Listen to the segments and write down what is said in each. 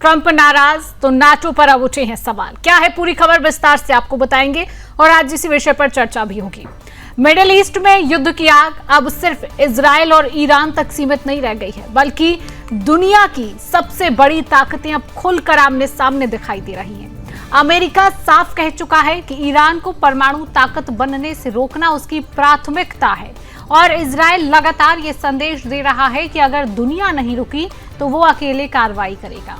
Trump नाराज तो NATO पर अब उठे हैं सवाल। क्या है पूरी खबर, विस्तार से आपको बताएंगे और आज इसी विषय पर चर्चा भी होगी। मिडिल ईस्ट में युद्ध की आग अब सिर्फ इजराइल और ईरान तक सीमित नहीं रह गई है, बल्कि दुनिया की सबसे बड़ी ताकतें अब खुलकर आमने सामने दिखाई दे रही हैं। अमेरिका साफ कह चुका है कि ईरान को परमाणु ताकत बनने से रोकना उसकी प्राथमिकता है और इजराइल लगातार ये संदेश दे रहा है कि अगर दुनिया नहीं रुकी तो वो अकेले कार्रवाई करेगा।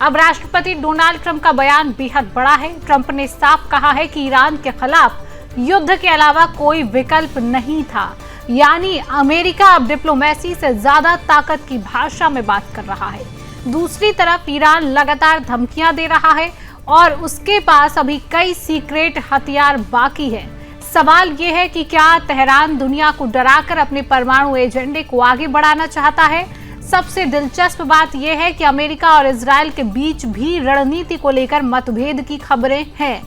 अब राष्ट्रपति डोनाल्ड ट्रंप का बयान बेहद बड़ा है। ट्रंप ने साफ कहा है कि ईरान के खिलाफ युद्ध के अलावा कोई विकल्प नहीं था, यानी अमेरिका अब डिप्लोमेसी से ज्यादा ताकत की भाषा में बात कर रहा है। दूसरी तरफ ईरान लगातार धमकियां दे रहा है और उसके पास अभी कई सीक्रेट हथियार बाकी है। सवाल यह है कि क्या तेहरान दुनिया को डराकर अपने परमाणु एजेंडे को आगे बढ़ाना चाहता है। सबसे दिलचस्प बात यह है कि अमेरिका और इजराइल के बीच भी रणनीति को लेकर मतभेद की खबरें हैं।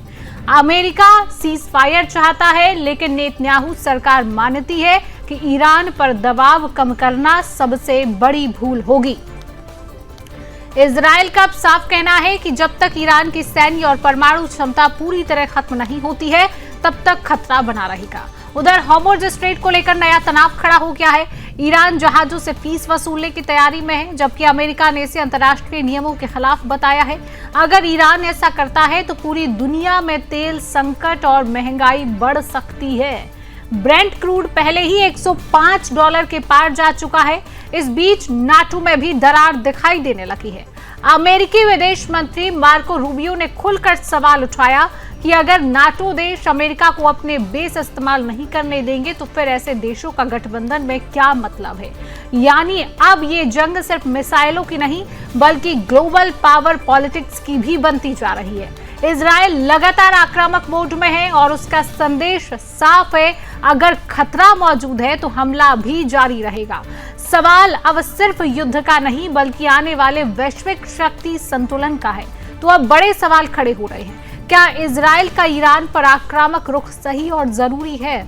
अमेरिका सीज फायर चाहता है, लेकिन नेतन्याहू सरकार मानती है कि ईरान पर दबाव कम करना सबसे बड़ी भूल होगी। इजराइल का अब साफ कहना है कि जब तक ईरान की सैन्य और परमाणु क्षमता पूरी तरह खत्म नहीं होती है, तब तक खतरा बना रहेगा। उधर हॉर्मुज़ स्ट्रेट को लेकर नया तनाव खड़ा हो गया है। ईरान जहाजों से फीस वसूलने की तैयारी में है, जबकि अमेरिका ने इसे अंतर्राष्ट्रीय नियमों के खिलाफ बताया है। अगर ईरान ऐसा करता है तो पूरी दुनिया में तेल संकट और महंगाई बढ़ सकती है। ब्रेंट क्रूड पहले ही $105 के पार जा चुका है। इस बीच नाटो में भी दरार दिखाई देने लगी है। अमेरिकी विदेश मंत्री मार्को रूबियो ने खुलकर सवाल उठाया कि अगर नाटो देश अमेरिका को अपने बेस इस्तेमाल नहीं करने देंगे तो फिर ऐसे देशों का गठबंधन में क्या मतलब है। यानी अब ये जंग सिर्फ मिसाइलों की नहीं, बल्कि ग्लोबल पावर पॉलिटिक्स की भी बनती जा रही है। इजराइल लगातार आक्रामक मोड में है और उसका संदेश साफ है, अगर खतरा मौजूद है तो हमला भी जारी रहेगा। सवाल अब सिर्फ युद्ध का नहीं, बल्कि आने वाले वैश्विक शक्ति संतुलन का है। तो अब बड़े सवाल खड़े हो रहे हैं। क्या इजराइल का ईरान पर आक्रामक रुख सही और जरूरी है?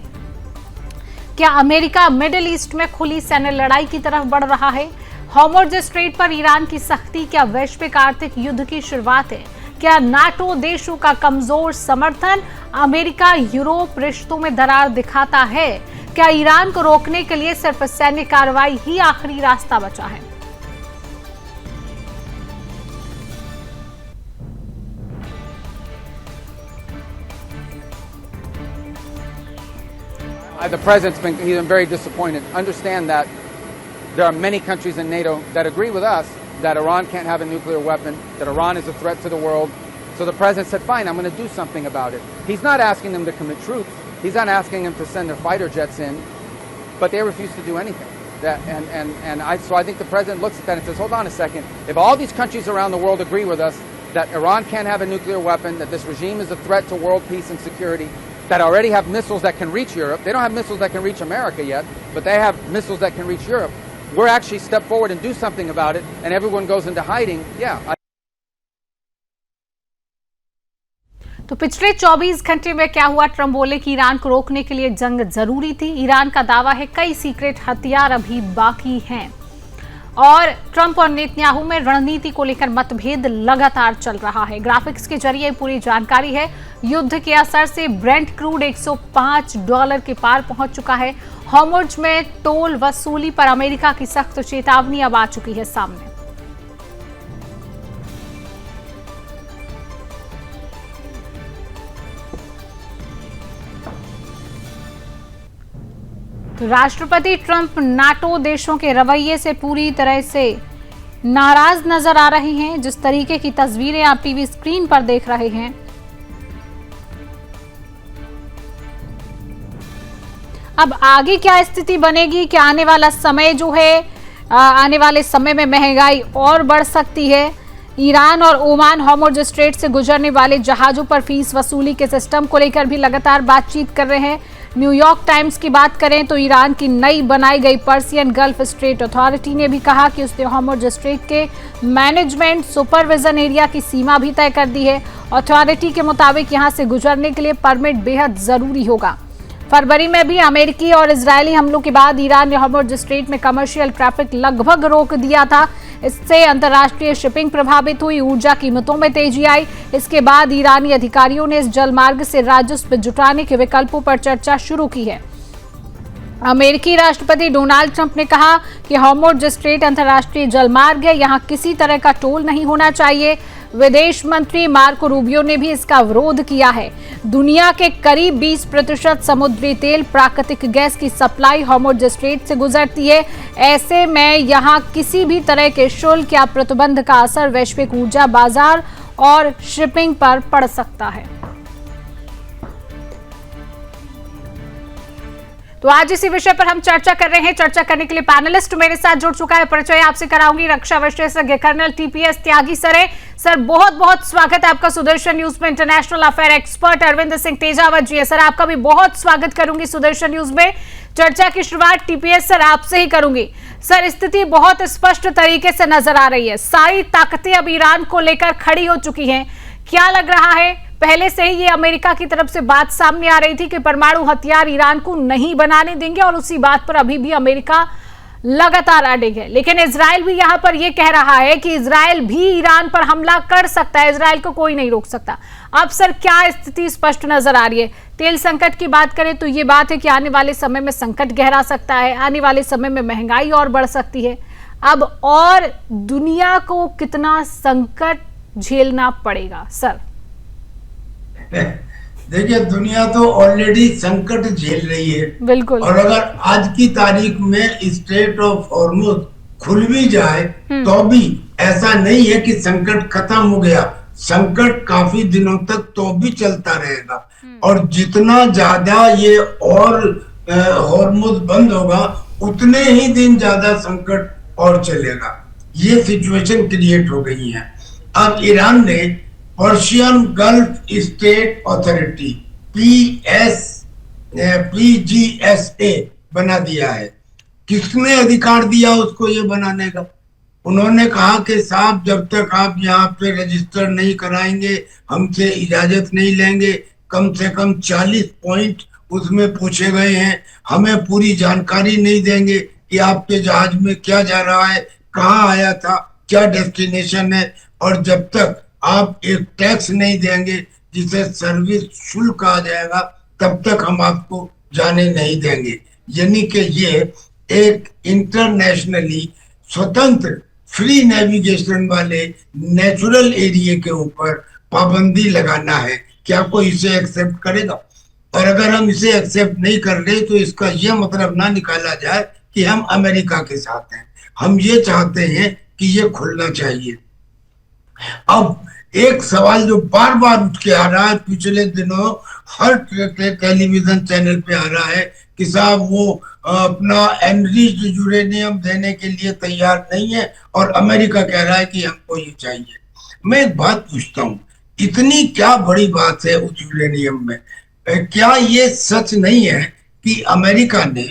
क्या अमेरिका मिडिल ईस्ट में खुली सैन्य लड़ाई की तरफ बढ़ रहा है? हॉर्मुज़ स्ट्रेट पर ईरान की सख्ती क्या वैश्विक आर्थिक युद्ध की शुरुआत है? क्या नाटो देशों का कमजोर समर्थन अमेरिका यूरोप रिश्तों में दरार दिखाता है? क्या ईरान को रोकने के लिए सिर्फ सैन्य कार्रवाई ही आखिरी रास्ता बचा है? The president's been very disappointed. Understand that there are many countries in NATO that agree with us that Iran can't have a nuclear weapon, that Iran is a threat to the world. So the president said, fine, I'm going to do something about it. He's not asking them to commit troops. He's not asking them to send their fighter jets in, but they refuse to do anything. So I think the president looks at that and says, hold on a second. If all these countries around the world agree with us that Iran can't have a nuclear weapon, that this regime is a threat to world peace and security, that already have missiles that can reach Europe. They don't have missiles that can reach America yet, but they have missiles that can reach Europe. We're actually step forward and do something about it, and everyone goes into hiding. Yeah. तो पिछले 24 घंटे में क्या हुआ? Trump बोले कि Iran को रोकने के लिए जंग जरूरी थी। ईरान का दावा है कई सीक्रेट हथियार अभी बाकी हैं और ट्रंप और नेतन्याहू में रणनीति को लेकर मतभेद लगातार चल रहा है। ग्राफिक्स के जरिए पूरी जानकारी है। युद्ध के असर से ब्रेंट क्रूड $105 के पार पहुंच चुका है। हॉर्मुज़ में टोल वसूली पर अमेरिका की सख्त चेतावनी अब आ चुकी है सामने। तो राष्ट्रपति ट्रंप नाटो देशों के रवैये से पूरी तरह से नाराज नजर आ रहे हैं। जिस तरीके की तस्वीरें आप टीवी स्क्रीन पर देख रहे हैं, अब आगे क्या स्थिति बनेगी? क्या आने वाला समय जो है, आने वाले समय में महंगाई और बढ़ सकती है? ईरान और ओमान हॉर्मुज़ स्ट्रेट से गुजरने वाले जहाजों पर फीस वसूली के सिस्टम को लेकर भी लगातार बातचीत कर रहे हैं। न्यूयॉर्क टाइम्स की बात करें तो ईरान की नई बनाई गई पर्सियन गल्फ स्ट्रेट अथॉरिटी ने भी कहा कि उसने हॉर्मुज़ स्ट्रेट के मैनेजमेंट सुपरविजन एरिया की सीमा भी तय कर दी है। अथॉरिटी के मुताबिक यहां से गुजरने के लिए परमिट बेहद जरूरी होगा। फरवरी में भी अमेरिकी और इजरायली हमलों के बाद ईरान ने हॉर्मुज़ स्ट्रेट में कमर्शियल ट्रैफिक लगभग रोक दिया था। इससे अंतर्राष्ट्रीय शिपिंग प्रभावित हुई, ऊर्जा कीमतों में तेजी आई। इसके बाद ईरानी अधिकारियों ने इस जलमार्ग से राजस्व जुटाने के विकल्पों पर चर्चा शुरू की है। अमेरिकी राष्ट्रपति डोनाल्ड ट्रंप ने कहा कि हॉर्मुज़ स्ट्रेट अंतर्राष्ट्रीय जलमार्ग है, यहां किसी तरह का टोल नहीं होना चाहिए। विदेश मंत्री मार्को रूबियो ने भी इसका विरोध किया है। दुनिया के करीब 20% समुद्री तेल, प्राकृतिक गैस की सप्लाई हॉर्मुज़ स्ट्रेट से गुजरती है। ऐसे में यहां किसी भी तरह के शुल्क या प्रतिबंध का असर वैश्विक ऊर्जा बाजार और शिपिंग पर पड़ सकता है। तो आज इसी विषय पर हम चर्चा कर रहे हैं। चर्चा करने के लिए पैनलिस्ट मेरे साथ जुड़ चुका है। परिचय आपसे कराऊंगी, रक्षा विशेषज्ञ कर्नल टीपीएस त्यागी सर है। सर बहुत बहुत स्वागत है आपका सुदर्शन न्यूज में। International affair expert Arvind Singh Tejawat ji है। सर आपका भी बहुत स्वागत करूंगी सुदर्शन न्यूज में। चर्चा की शुरुआत टीपीएस सर आपसे ही करूंगी। सर स्थिति बहुत स्पष्ट तरीके से नजर आ रही है, सारी ताकतें अब ईरान को लेकर खड़ी हो चुकी हैं। क्या लग रहा है, पहले से ही ये अमेरिका की तरफ से बात सामने आ रही थी कि परमाणु हथियार ईरान को नहीं बनाने देंगे और उसी बात पर अभी भी अमेरिका लगातार अड़िग है, लेकिन इजराइल भी यहां पर यह कह रहा है कि इजराइल भी ईरान पर हमला कर सकता है, इजराइल को कोई नहीं रोक सकता। अब सर क्या स्थिति स्पष्ट नजर आ रही है? तेल संकट की बात करें तो ये बात है कि आने वाले समय में संकट गहरा सकता है, आने वाले समय में महंगाई और बढ़ सकती है। अब और दुनिया को कितना संकट झेलना पड़ेगा सर? देखिए, दुनिया तो ऑलरेडी संकट झेल रही है। बिल्कुल। और अगर आज की तारीख में स्ट्रेट ऑफ हॉर्मुज़ खुल भी जाए तो भी ऐसा नहीं है कि संकट खत्म हो गया। संकट काफी दिनों तक तो भी चलता रहेगा, और जितना ज्यादा ये और हॉर्मुज़ बंद होगा उतने ही दिन ज्यादा संकट और चलेगा। ये सिचुएशन क्रिएट हो गई है। अब ईरान ने Persian gulf state authority PGSA बना दिया है। किसने अधिकार दिया उसको ये बनाने का? उन्होंने कहा कि साहब जब तक आप यहाँ पे रजिस्टर नहीं कराएंगे, हमसे इजाजत नहीं लेंगे। कम से कम 40 पॉइंट उसमें पूछे गए हैं। हमें पूरी जानकारी नहीं देंगे कि आपके जहाज में क्या जा रहा है, कहाँ आया था, क्या डेस्टिनेशन है, और जब तक आप एक टैक्स नहीं देंगे जिसे सर्विस शुल्क कहा जाएगा, तब तक हम आपको जाने नहीं देंगे। यानी कि ये एक इंटरनेशनली स्वतंत्र फ्री नेविगेशन वाले नेचुरल एरिया के ऊपर पाबंदी लगाना है। क्या कोई इसे एक्सेप्ट करेगा? और अगर हम इसे एक्सेप्ट नहीं कर रहे तो इसका यह मतलब ना निकाला जाए कि हम अमेरिका के साथ हैं। हम ये चाहते हैं कि ये खुलना चाहिए। अब एक सवाल जो बार बार उठ के आ रहा है, पिछले दिनों हर टेलीविजन चैनल पे आ रहा है कि साहब वो अपना एनरिच्ड यूरेनियम देने के लिए तैयार नहीं है और अमेरिका कह रहा है कि हमको ये चाहिए। मैं एक बात पूछता हूँ, इतनी क्या बड़ी बात है उस यूरेनियम में? क्या ये सच नहीं है कि अमेरिका ने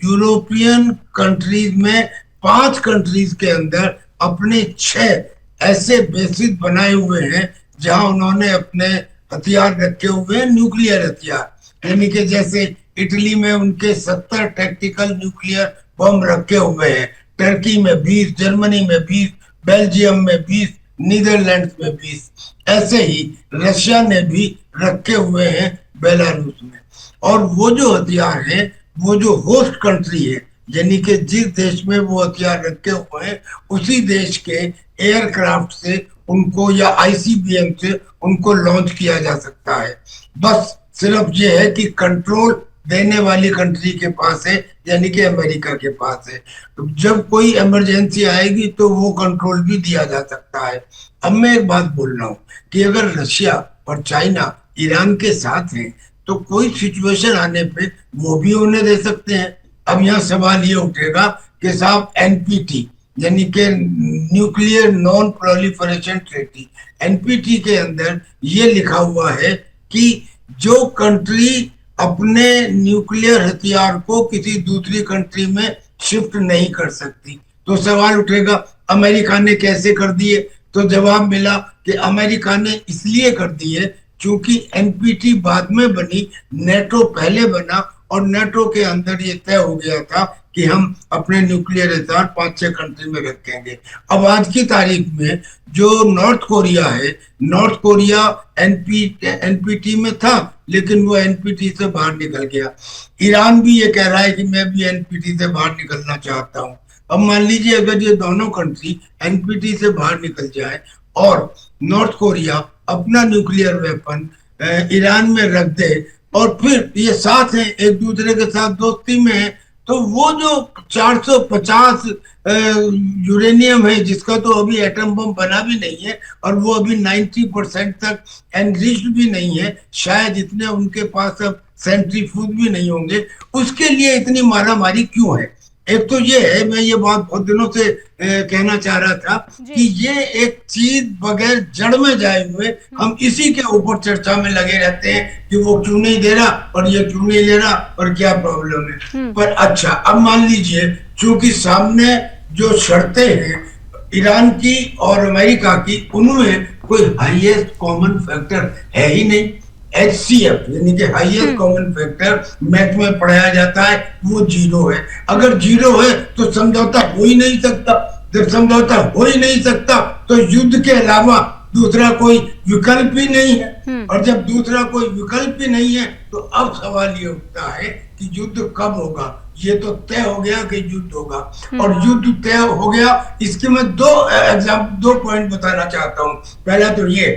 यूरोपियन कंट्रीज में 5 कंट्रीज के अंदर अपने 6 ऐसे बेसिस बनाए हुए हैं जहां उन्होंने अपने हथियार रखे हुए हैं, न्यूक्लियर हथियार। यानी कि जैसे इटली में उनके 70 टैक्टिकल न्यूक्लियर बम रखे हुए हैं, टर्की में 20, जर्मनी में 20, बेल्जियम में 20, नीदरलैंड में 20। ऐसे ही रशिया ने भी रखे हुए हैं बेलारूस में। और वो जो हथियार है, वो जो होस्ट कंट्री है, यानी कि जिस देश में वो हथियार रखे हुए हैं उसी देश के एयरक्राफ्ट से उनको या आईसीबीएम से उनको लॉन्च किया जा सकता है। बस सिर्फ ये है कि कंट्रोल देने वाली कंट्री के पास है, यानी कि अमेरिका के पास है। तो जब कोई इमरजेंसी आएगी तो वो कंट्रोल भी दिया जा सकता है। अब मैं एक बात बोल रहा हूँ कि अगर रशिया और चाइना ईरान के साथ हैं तो कोई सिचुएशन आने पे वो भी उन्हें दे सकते हैं। अब यहाँ सवाल ये उठेगा कि साहब एनपीटी यानी कि nuclear non proliferation treaty, NPT के अंदर ये लिखा हुआ है कि जो कंट्री अपने न्यूक्लियर हथियार को किसी दूसरी कंट्री में शिफ्ट नहीं कर सकती। तो सवाल उठेगा अमेरिका ने कैसे कर दिए? तो जवाब मिला कि अमेरिका ने इसलिए कर दिए क्योंकि एनपीटी बाद में बनी, नेटो पहले बना और नेटो के अंदर ये तय हो गया था कि कि हम अपने न्यूक्लियर हथियार 5-6 कंट्री में रखेंगे। अब आज की तारीख में जो नॉर्थ कोरिया है, नॉर्थ कोरिया एनपीटी में था, लेकिन वो एनपीटी से बाहर निकल गया। ईरान भी ये कह रहा है कि मैं भी एनपीटी से बाहर निकलना चाहता हूँ। अब मान लीजिए अगर ये दोनों कंट्री एनपीटी से बाहर निकल जाए और नॉर्थ कोरिया अपना न्यूक्लियर वेपन ईरान में रख दे और फिर ये साथ हैं, एक दूसरे के साथ दोस्ती में है, तो वो जो 450 यूरेनियम है, जिसका तो अभी एटम बम बना भी नहीं है और वो अभी 90% तक एनरिच्ड भी नहीं है, शायद इतने उनके पास अब सेंट्रीफ्यूज भी नहीं होंगे, उसके लिए इतनी मारामारी क्यों है? एक तो ये है, मैं ये बात बहुत दिनों से कहना चाह रहा था कि ये एक चीज बगैर जड़ में जाए हुए हम इसी के ऊपर चर्चा में लगे रहते हैं कि वो क्यों नहीं दे रहा और ये क्यों नहीं दे रहा और क्या प्रॉब्लम है। पर अच्छा, अब मान लीजिए चूंकि सामने जो शर्तें हैं ईरान की और अमेरिका की, उनमें कोई हाईएस्ट कॉमन फैक्टर है ही नहीं। HCF यानी कि हाईएस्ट कॉमन फैक्टर मैथ में पढ़ाया जाता है, वो 0 है। अगर 0 है तो समझौता हो ही नहीं सकता। जब समझौता हो ही नहीं सकता तो युद्ध के अलावा दूसरा कोई विकल्प ही नहीं है, और जब दूसरा कोई विकल्प ही नहीं है तो अब सवाल ये उठता है कि युद्ध कब होगा। ये तो तय हो गया कि युद्ध होगा, और युद्ध तय हो गया, इसके मैं दो पॉइंट बताना चाहता हूँ। पहला तो ये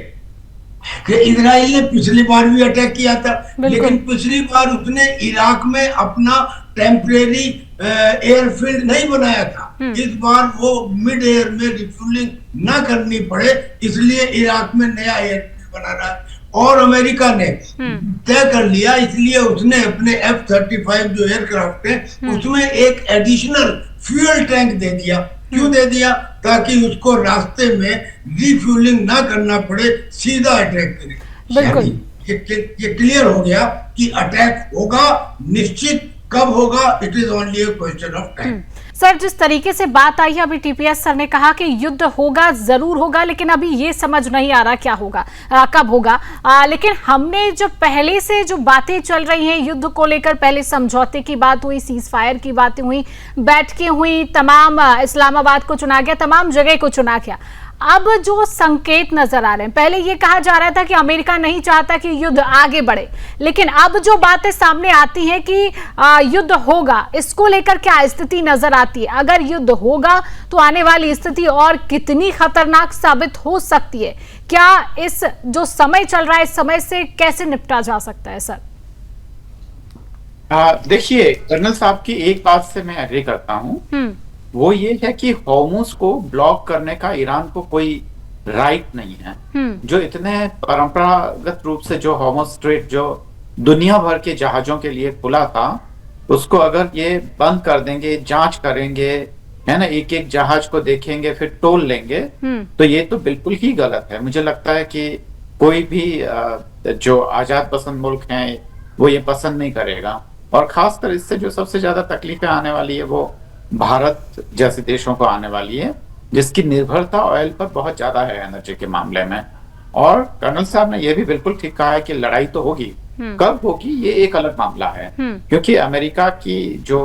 कि इजराइल ने पिछली बार भी अटैक किया था, लेकिन पिछली बार उसने इराक में अपना टेम्परेरी एयरफील्ड नहीं बनाया था। इस बार वो मिड एयर में रिफ्यूलिंग ना करनी पड़े, इसलिए इराक में नया एयरफील्ड बना रहा है। और अमेरिका ने तय कर लिया, इसलिए उसने अपने F-35 जो एयरक्राफ्ट है उसमें एक एडिशनल फ्यूल टैंक दे दिया। क्यों दे दिया? ताकि उसको रास्ते में रिफ्यूलिंग ना करना पड़े, सीधा अटैक करे। बिल्कुल, ये क्लियर हो गया कि अटैक होगा, निश्चित। कब होगा? It is only a question of time. Sir, जिस तरीके से बात आई है, अभी टीपीएस सर ने कहा कि युद्ध होगा, जरूर होगा, लेकिन अभी ये समझ नहीं आ रहा क्या होगा, कब होगा। लेकिन हमने जो पहले से जो बातें चल रही हैं युद्ध को लेकर, पहले समझौते की बात हुई, सीज फायर की बातें हुई, बैठकें हुई, तमाम इस्लामाबाद को चुना गया, तमाम जगह को चुना गया। अब जो संकेत नजर आ रहे हैं, पहले ये कहा जा रहा था कि अमेरिका नहीं चाहता कि युद्ध आगे बढ़े, लेकिन अब जो बातें सामने आती हैं कि युद्ध होगा, इसको लेकर क्या स्थिति नजर आती है? अगर युद्ध होगा तो आने वाली स्थिति और कितनी खतरनाक साबित हो सकती है? क्या इस जो समय चल रहा है, इस समय से कैसे निपटा जा सकता है सर? देखिए, कर्नल साहब की एक बात से मैं एग्री करता हूँ, वो ये है कि हॉर्मुज को ब्लॉक करने का ईरान को कोई राइट नहीं है। जो इतने परंपरागत रूप से जो हॉर्मुज स्ट्रेट जो दुनिया भर के जहाजों के लिए खुला था, उसको अगर ये बंद कर देंगे, जांच करेंगे, है ना, एक एक जहाज को देखेंगे फिर टोल लेंगे, तो ये तो बिल्कुल ही गलत है। मुझे लगता है कि कोई भी जो आजाद पसंद मुल्क है वो ये पसंद नहीं करेगा, और खासकर इससे जो सबसे ज्यादा तकलीफें आने वाली है वो भारत जैसे देशों को आने वाली है, जिसकी निर्भरता ऑयल पर बहुत ज्यादा है एनर्जी के मामले में। और कर्नल साहब ने यह भी बिल्कुल ठीक कहा है कि लड़ाई तो होगी, कब होगी ये एक अलग मामला है, क्योंकि अमेरिका की जो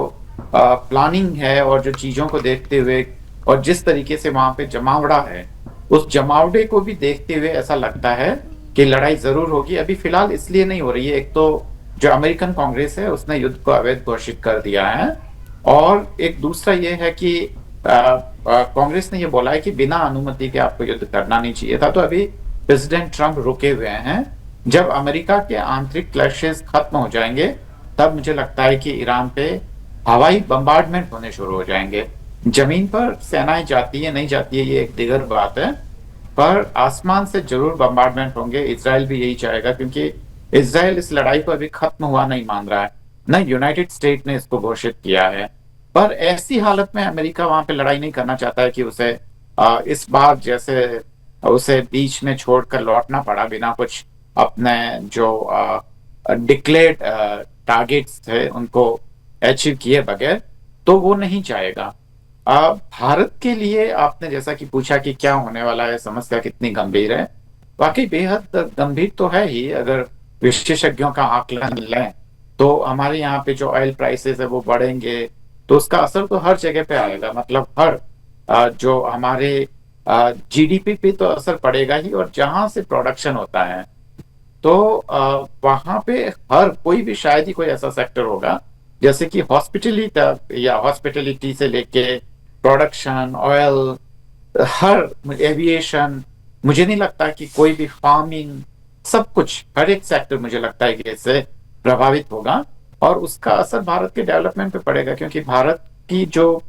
प्लानिंग है और जो चीजों को देखते हुए और जिस तरीके से वहां पे जमावड़ा है, उस जमावड़े को भी देखते हुए ऐसा लगता है कि लड़ाई जरूर होगी। अभी फिलहाल इसलिए नहीं हो रही है, एक तो जो अमेरिकन कांग्रेस है उसने युद्ध को अवैध घोषित कर दिया है, और एक दूसरा ये है कि कांग्रेस ने ये बोला है कि बिना अनुमति के आपको युद्ध करना नहीं चाहिए था। तो अभी प्रेसिडेंट ट्रंप रुके हुए हैं। जब अमेरिका के आंतरिक क्लैशेस खत्म हो जाएंगे तब मुझे लगता है कि ईरान पे हवाई बम्बार्डमेंट होने शुरू हो जाएंगे। जमीन पर सेनाएं जाती है नहीं जाती है ये एक दिगर बात है, पर आसमान से जरूर बम्बार्डमेंट होंगे। इजराइल भी यही चाहेगा, क्योंकि इजराइल इस लड़ाई को अभी खत्म हुआ नहीं मान रहा है, न यूनाइटेड स्टेट ने इसको घोषित किया है। पर ऐसी हालत में अमेरिका वहां पे लड़ाई नहीं करना चाहता है कि उसे इस बार जैसे उसे बीच में छोड़कर लौटना पड़ा बिना कुछ अपने जो डिक्लेयर्ड टारगेट्स थे उनको अचीव किए बगैर, तो वो नहीं चाहेगा। भारत के लिए आपने जैसा कि पूछा कि क्या होने वाला है, समस्या कितनी गंभीर है, वाकई बेहद गंभीर तो है ही। अगर विशेषज्ञों का आकलन लें तो हमारे यहाँ पे जो ऑयल प्राइसेस है वो बढ़ेंगे, तो उसका असर तो हर जगह पे आएगा। मतलब हर जो हमारे जीडीपी पे तो असर पड़ेगा ही, और जहां से प्रोडक्शन होता है तो वहां पे हर कोई भी शायद ही कोई ऐसा सेक्टर होगा, जैसे कि हॉस्पिटलिटी या हॉस्पिटलिटी से लेके प्रोडक्शन, ऑयल, हर एविएशन, मुझे नहीं लगता कि कोई भी फार्मिंग, सब कुछ हर एक सेक्टर मुझे लगता है कि इससे प्रभावित होगा, और उसका असर भारत के डेवलपमेंट पे पड़ेगा, क्योंकि भारत की जो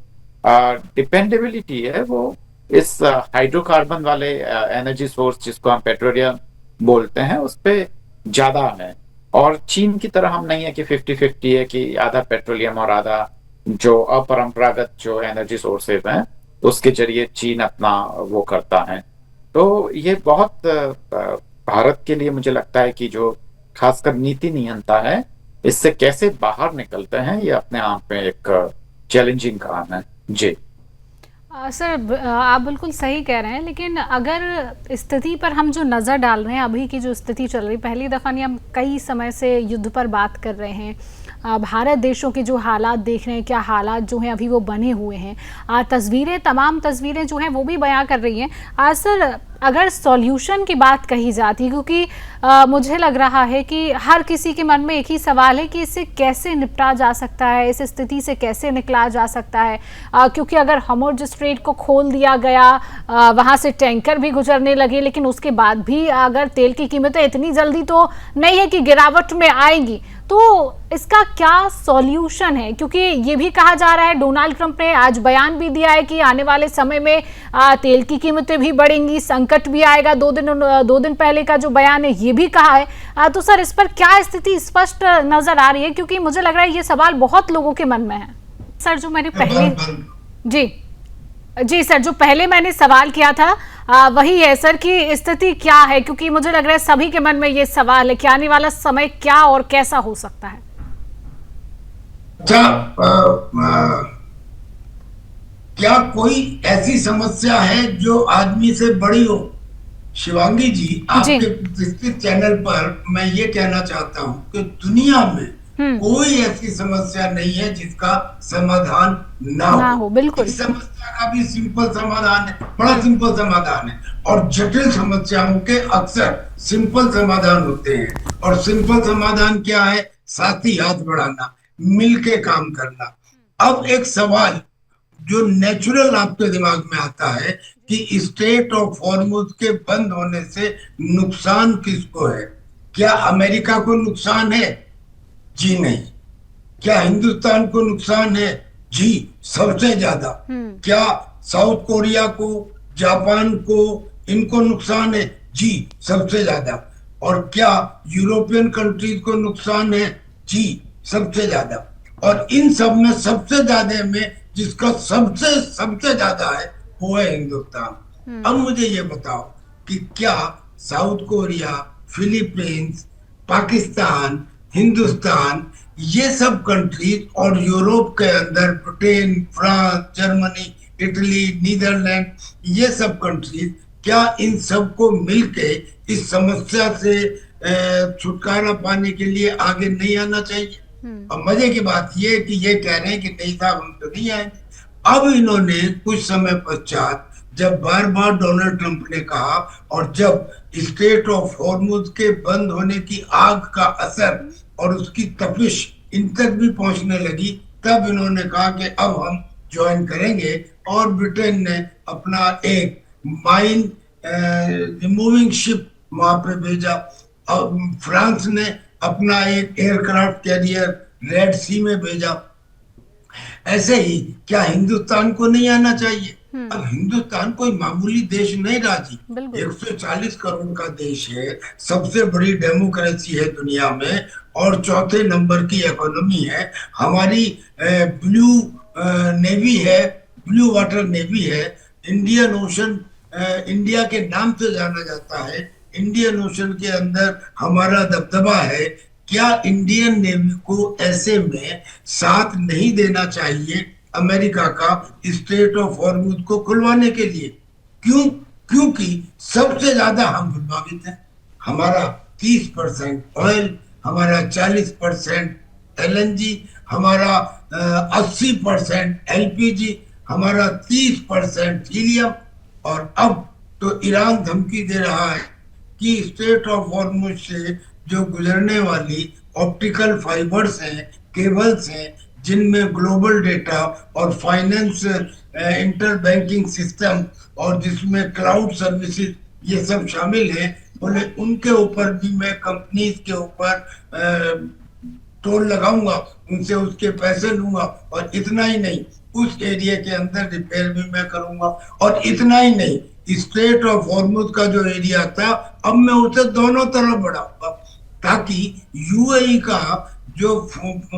डिपेंडेबिलिटी है वो इस हाइड्रोकार्बन वाले एनर्जी सोर्स, जिसको हम पेट्रोलियम बोलते हैं, उस पे ज्यादा है। और चीन की तरह हम नहीं है कि 50-50 है कि आधा पेट्रोलियम और आधा जो अपरंपरागत जो एनर्जी सोर्सेज हैं उसके जरिए चीन अपना वो करता है। तो ये बहुत भारत के लिए मुझे लगता है कि जो खासकर नीति नियंता है, इससे कैसे बाहर निकलते हैं, ये अपने आप में एक चैलेंजिंग काम है। जी सर, आप बिल्कुल सही कह रहे हैं, लेकिन अगर स्थिति पर हम जो नज़र डाल रहे हैं, अभी की जो स्थिति चल रही, पहली दफ़ा नहीं, हम कई समय से युद्ध पर बात कर रहे हैं, भारत देशों के जो हालात देख रहे हैं, क्या हालात जो हैं अभी वो बने हुए हैं, तस्वीरें, तमाम तस्वीरें जो हैं वो भी बयां कर रही हैं। सर, अगर सॉल्यूशन की बात कही जाती, क्योंकि मुझे लग रहा है कि हर किसी के मन में एक ही सवाल है कि इससे कैसे निपटा जा सकता है, इस स्थिति से कैसे निकला जा सकता है, क्योंकि अगर हॉर्मुज़ स्ट्रेट को खोल दिया गया, वहाँ से टैंकर भी गुजरने लगे, लेकिन उसके बाद भी अगर तेल की कीमतें इतनी जल्दी तो नहीं है कि गिरावट में आएंगी, तो इसका क्या सॉल्यूशन है? क्योंकि ये भी कहा जा रहा है, डोनाल्ड ट्रंप ने आज बयान भी दिया है कि आने वाले समय में तेल की कीमतें भी बढ़ेंगी, संकट भी आएगा। 2 दिन पहले का जो बयान है ये भी कहा है। तो सर, इस पर क्या स्थिति स्पष्ट नजर आ रही है? क्योंकि मुझे लग रहा है ये सवाल बहुत लोगों के मन में है। सर, जो मैंने पहले जी सर, जो पहले मैंने सवाल किया था वही है सर कि स्थिति क्या है, क्योंकि मुझे लग रहा है सभी के मन में ये सवाल है कि आने वाला समय क्या और कैसा हो सकता है। अच्छा, क्या कोई ऐसी समस्या है जो आदमी से बड़ी हो? शिवांगी जी, आपके प्रतिष्ठित चैनल पर मैं ये कहना चाहता हूँ कि दुनिया में कोई ऐसी समस्या नहीं है जिसका समाधान ना हो। बिल्कुल। इस समस्या का भी सिंपल समाधान है, बड़ा सिंपल समाधान है, और जटिल समस्याओं के अक्सर सिंपल समाधान होते हैं। और सिंपल समाधान क्या है? साथी हाथ बढ़ाना, मिलके काम करना। अब एक सवाल जो नेचुरल आपके दिमाग में आता है कि स्ट्रेट ऑफ हॉर्मुज़ के बंद होने से नुकसान किसको है? क्या अमेरिका को नुकसान है? जी नहीं। क्या हिंदुस्तान को नुकसान है? जी, सबसे ज्यादा। क्या साउथ कोरिया को, जापान को, इनको नुकसान है? जी, सबसे ज्यादा। और क्या यूरोपियन कंट्रीज को नुकसान है? जी, सबसे ज्यादा। और इन सब में सबसे ज्यादा में जिसका सबसे ज्यादा है वो है हिंदुस्तान। अब मुझे ये बताओ कि क्या South Korea, Philippines, Pakistan, Hindustan, ये सब कंट्रीज और यूरोप के अंदर Britain, France, Germany, Italy, Netherlands, ये सब कंट्रीज, क्या इन सब को मिलके इस समस्या से छुटकारा पाने के लिए आगे नहीं आना चाहिए? और मजे की बात ये है कि ये कह रहे हैं कि नहीं साहब, हम तो नहीं आएंगे। अब इन्होंने कुछ समय पश्चात, जब बार बार डोनाल्ड ट्रंप ने कहा और जब स्ट्रेट ऑफ हॉर्मुज़ के बंद होने की आग का असर और उसकी तपिश इन तक भी पहुंचने लगी, तब इन्होंने कहा कि अब हम ज्वाइन करेंगे। और ब्रिटेन ने अपना एक माइन रिमूविंग शिप वहां पे भेजा, और फ्रांस ने अपना एक एयरक्राफ्ट कैरियर रेड सी में भेजा। ऐसे ही क्या हिंदुस्तान को नहीं आना चाहिए? अब हिंदुस्तान कोई मामूली देश नहीं रहा जी, 140 करोड़ का देश है, सबसे बड़ी डेमोक्रेसी है दुनिया में, और चौथे नंबर की इकोनॉमी है। हमारी ब्लू नेवी है, ब्लू वाटर नेवी है। इंडियन ओशन इंडिया के नाम से जाना जाता है। इंडियन ओशन के अंदर हमारा दबदबा है। क्या इंडियन नेवी को ऐसे में साथ नहीं देना चाहिए अमेरिका का स्ट्रेट ऑफ हॉर्मुज़ को खुलवाने के लिए? क्यों? क्योंकि सबसे ज्यादा हम प्रभावित हैं। हमारा 30% ऑयल, हमारा 40% LNG, हमारा 80% एलपीजी, हमारा 30% हीलियम। और अब तो ईरान धमकी दे रहा है कि स्ट्रेट ऑफ हॉर्मुज से जो गुजरने वाली ऑप्टिकल फाइबर्स हैं, केबल्स हैं, जिनमें ग्लोबल डेटा और फाइनेंस, इंटर बैंकिंग सिस्टम और जिसमें क्लाउड सर्विसेज ये सब शामिल हैं, बोले उनके ऊपर भी मैं कंपनीज के ऊपर टोल लगाऊंगा, उनसे उसके पैसे लूंगा। और इतना ही नहीं, उस एरिया के अंदर रिपेयर भी मैं करूंगा। और इतना ही नहीं, स्ट्रेट ऑफ हॉर्मुज का जो एरिया था, अब मैं उसे दोनों तरफ बढ़ाऊंगा, ताकि यूएई का जो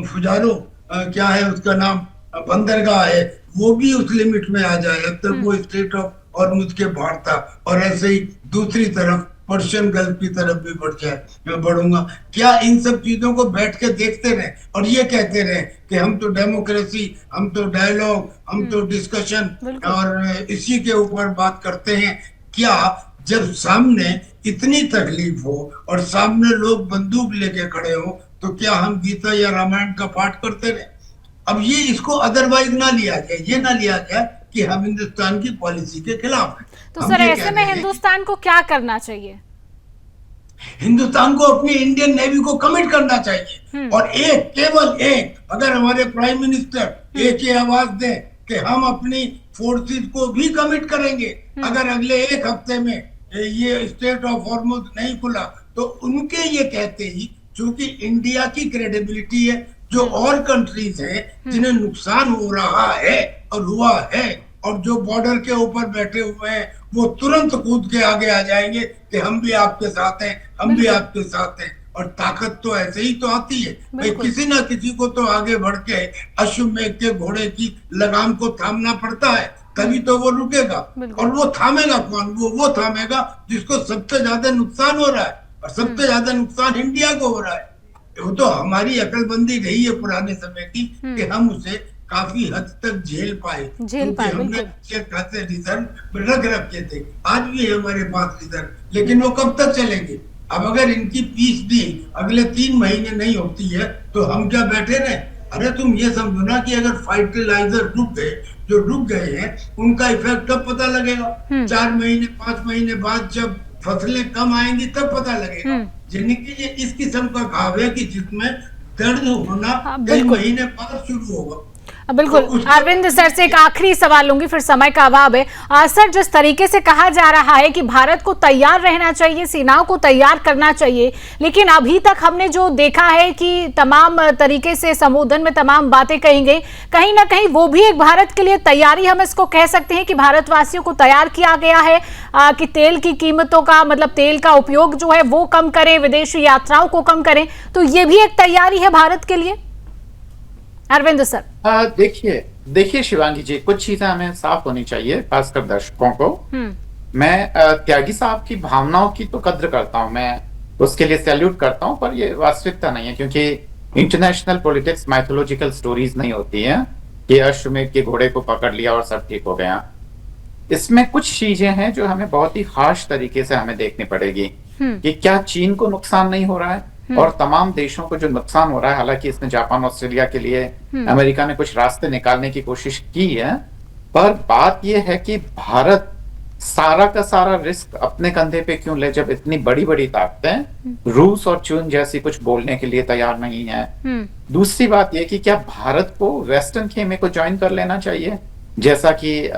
फुजारो क्या है उसका नाम, बंदरगाह है, वो भी उस लिमिट में आ जाए। अब तक वो स्ट्रेट ऑफ हॉर्मुज के बाहर था। और ऐसे ही दूसरी तरफ पर्शियन गल्फ की तरफ भी बढ़ूंगा। क्या इन सब चीजों को बैठ के देखते रहे और ये कहते रहे कि हम तो डेमोक्रेसी, हम तो डायलॉग, हम तो डिस्कशन और इसी के ऊपर बात करते हैं? क्या जब सामने इतनी तकलीफ हो और सामने लोग बंदूक लेके खड़े हो, तो क्या हम गीता या रामायण का पाठ करते रहे? अब ये इसको अदरवाइज ना लिया जाए, ये ना लिया जाए कि हम हिंदुस्तान की पॉलिसी के खिलाफ हैं। तो सर ऐसे में हिंदुस्तान को क्या करना चाहिए? हिंदुस्तान को अपनी इंडियन नेवी को कमिट करना चाहिए। और एक, केवल एक, अगर हमारे प्राइम मिनिस्टर एक ही आवाज दें कि हम अपनी फोर्सेस को भी कमिट करेंगे, अगर अगले एक हफ्ते में ये स्ट्रेट ऑफ हॉर्मुज नहीं खुला, तो उनके ये कहते ही, चूंकि इंडिया की क्रेडिबिलिटी है, जो और कंट्रीज हैं जिन्हें नुकसान हो रहा है और हुआ है, और जो बॉर्डर के ऊपर बैठे हुए हैं, वो तुरंत कूद के आगे आ जाएंगे कि हम भी आपके साथ हैं, हम भी आपके साथ हैं। और ताकत तो ऐसे ही तो आती है भाई, किसी ना किसी को तो आगे बढ़ के अश्वमेध के घोड़े की लगाम को थामना पड़ता है, तभी तो वो रुकेगा। और वो थामेगा कौन? वो थामेगा जिसको सबसे ज्यादा नुकसान हो रहा है, और सबसे ज्यादा नुकसान इंडिया को हो रहा है। वो तो हमारी अकलबंदी रही है पुराने समय की कि हम उसे काफी हद तक झेल पाए, क्योंकि हमने अच्छे खासे रिजर्व रख रखे थे। आज भी है हमारे पास रिजर्व, लेकिन वो कब तक चलेंगे? अब अगर इनकी पीस भी अगले 3 महीने नहीं होती है, तो हम क्या बैठे रहे? अरे तुम ये समझो ना कि अगर फर्टिलाइजर रुक गए, जो रुक गए हैं, उनका इफेक्ट कब पता लगेगा? 4 महीने 5 महीने बाद जब फसलें कम आएंगी तब पता लगेगा। यानी कि ये इस किस्म का घाव है कि जिसमें दर्द होना कई महीने बाद शुरू होगा। बिल्कुल। अरविंद सर से एक आखिरी सवाल लूंगी, फिर समय का अभाव है। सर, जिस तरीके से कहा जा रहा है कि भारत को तैयार रहना चाहिए, सेनाओं को तैयार करना चाहिए, लेकिन अभी तक हमने जो देखा है कि तमाम तरीके से संबोधन में तमाम बातें कही गई, कहीं ना कहीं वो भी एक भारत के लिए तैयारी, हम इसको कह सकते हैं कि भारतवासियों को तैयार किया गया है कि तेल की कीमतों का, मतलब तेल का उपयोग जो है वो कम करें, विदेशी यात्राओं को कम करें, तो ये भी एक तैयारी है भारत के लिए? अरविंद सर। देखिए शिवांगी जी, कुछ चीजें हमें साफ होनी चाहिए, खासकर दर्शकों को। मैं त्यागी साहब की भावनाओं की तो कद्र करता हूं, मैं उसके लिए सैल्यूट करता हूं, पर ये वास्तविकता नहीं है, क्योंकि इंटरनेशनल पॉलिटिक्स माइथोलॉजिकल स्टोरीज नहीं होती हैं कि अश्वमेध के घोड़े को पकड़ लिया और सब ठीक हो गया। इसमें कुछ चीजें हैं जो हमें बहुत ही हार्श तरीके से हमें देखनी पड़ेगी कि क्या चीन को नुकसान नहीं हो रहा है और तमाम देशों को जो नुकसान हो रहा है। हालांकि इसमें जापान, ऑस्ट्रेलिया के लिए अमेरिका ने कुछ रास्ते निकालने की कोशिश की है, पर बात यह है कि भारत सारा का सारा रिस्क अपने कंधे पे क्यों ले, जब इतनी बड़ी बड़ी ताकतें रूस और चीन जैसी कुछ बोलने के लिए तैयार नहीं है। दूसरी बात यह कि क्या भारत को वेस्टर्न खेमे को ज्वाइन कर लेना चाहिए, जैसा कि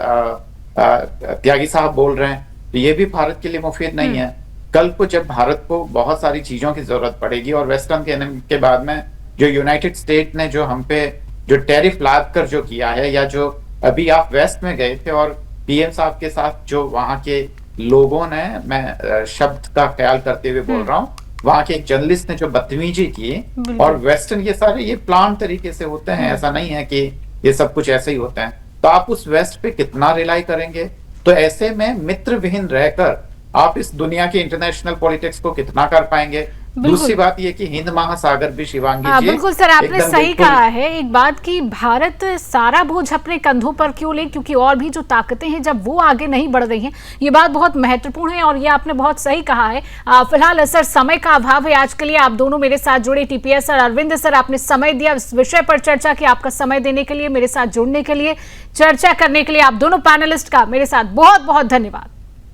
त्यागी साहब बोल रहे हैं, तो ये भी भारत के लिए मुफीद नहीं है। कल को जब भारत को बहुत सारी चीजों की जरूरत पड़ेगी और वेस्टर्न के बाद में जो यूनाइटेड स्टेट ने जो हम पे जो टैरिफ लाद कर जो किया है, या जो अभी आप वेस्ट में गए थे और पीएम साहब के साथ जो वहां के लोगों ने, मैं शब्द का ख्याल करते हुए बोल रहा हूँ, वहां के एक जर्नलिस्ट ने जो बदतमीजी की, और वेस्टर्न ये सारे ये प्लान तरीके से होते हैं, ऐसा नहीं है कि ये सब कुछ ऐसे ही होते हैं। तो आप उस वेस्ट पे कितना रिलाई करेंगे? तो ऐसे में मित्र विहीन रहकर आप इस दुनिया की इंटरनेशनल पॉलिटिक्स को कितना कर पाएंगे? दूसरी बात ये कि हिंद महासागर भी शिवांगी जी बिल्कुल सर, आपने एकदम सही बिल्कुल कहा है एक बात कि भारत सारा बोझ अपने कंधों पर क्यों ले, क्योंकि और भी जो ताकतें हैं जब वो आगे नहीं बढ़ रही हैं, ये बात बहुत महत्वपूर्ण है और ये आपने बहुत सही कहा है। फिलहाल सर समय का अभाव है आज के लिए, आप दोनों मेरे साथ जुड़े, टीपीएस सर, अरविंद सर, आपने समय दिया इस विषय पर चर्चा की, आपका समय देने के लिए, मेरे साथ जुड़ने के लिए, चर्चा करने के लिए आप दोनों पैनलिस्ट का मेरे साथ बहुत बहुत धन्यवाद।